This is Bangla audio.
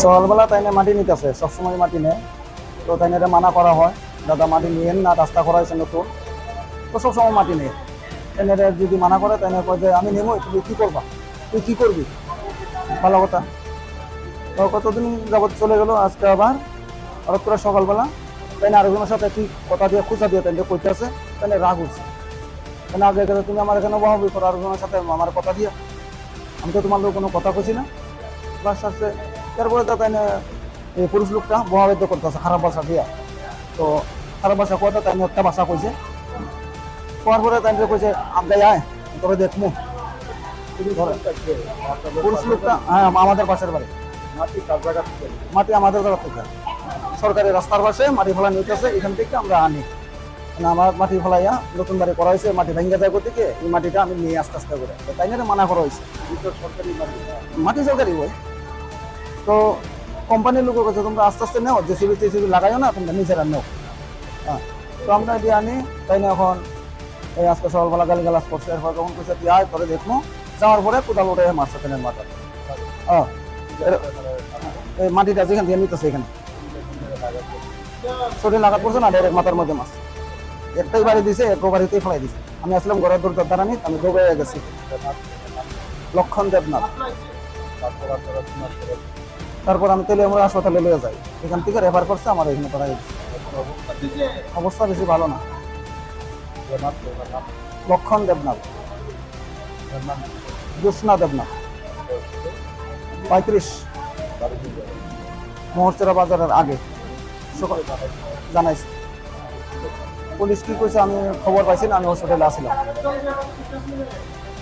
সকালবেলা তাই না মাটি নিতেছে, সবসময় মাটি নেয়। তো তাই না মানা করা হয়, দাদা মাটি নিয়েন না, রাস্তা করা হয়েছে নতুন, তো সবসময় মাটি নেই। তাই যদি মানা করে তাই না কয় যে আমি নেবো, তুমি কী করবা, তুই কী করবি, ভালো কথা। তো কতদিন যাবত চলে গেল, আজকে আবার হঠাৎ করে সকালবেলা তাই না আরেকজনের সাথে কি কথা দিয়ে খুঁজা দিয়ে তাই কইতে আছে, তাই না রাগ উঠছে। তাই না আগে তুমি আমার এখানে বহাবি করো আরেকজনের সাথে আমার কথা দিয়ে, আমি তো তোমার লোক কোনো কথা কইছি না, বাস আসছে। তারপরে তো তাই না এই পুরুষ লোকটা বহাবিদ্য করতেছে খারাপ ভাষা দিয়া। তো খারাপ ভাষা কথা তাই একটা ভাষা কইছে, কোয়ার পরে তাই কইছে আগে আয় তোরে দেখমু। পুরুষ লোকটা হ্যাঁ আমাদের পাশের বাড়ি। মাটি আমাদের জায়গা থেকে, সরকারি রাস্তার পাশে মাটি ফেলা নিতেছে, এখান থেকে আমরা আনি। মানে আমার মাটি ফেলাইয়া নতুন বাড়ি করা হয়েছে, মাটি ভেঙে যায় থেকে এই মাটিটা আমি নিয়ে আস্তে আস্তে করে, তাই না মানা করা হয়েছে। মাটি সরকারি বই, তো কোম্পানির লোকের কাছে তোমরা আস্তে আস্তে নেও, জেসিবি টেসিবি লাগাইও না, তোমরা নিজেরা নেও। হ্যাঁ, তো আমরা এটি আনি, তাই না এখন এই আজকে সকালবেলা গালি গালাজ করছে। এরপর যখন কইছে তুই আয় করে দেখবো, যাওয়ার পরে কোদাল উঠে মারছে ট্রেনের মাথা। হ্যাঁ, এই মাটিটা যেখান দিয়ে নিতেছে এখানে শরীর লাগাত করছে না, ডাইরেক্ট মাথার মধ্যে মাছ একটাই বাড়ি দিছে, এক বাড়িতেই ফেলাই দিছে। আমি আসলাম ঘরের দূর দ্বারা নিত, আমি দৌড়ে গেছি। লক্ষণ দেবনাথ। তারপর আমি তেলিয়ামুড়া হাসপাতালে নিয়ে যাই, এখান থেকে রেফার করছে, আমার এখানে করা গেছে। অবস্থা বেশি ভালো না। লক্ষণ দেবনাথ, জ্যোৎস্না দেবনাথ, 35 মোহরচরা বাজারের আগে সকাল জানাইছে। পুলিশ কি কইছে আমি খবর পাইছি না, আমি হসপিটালে আসছিলাম।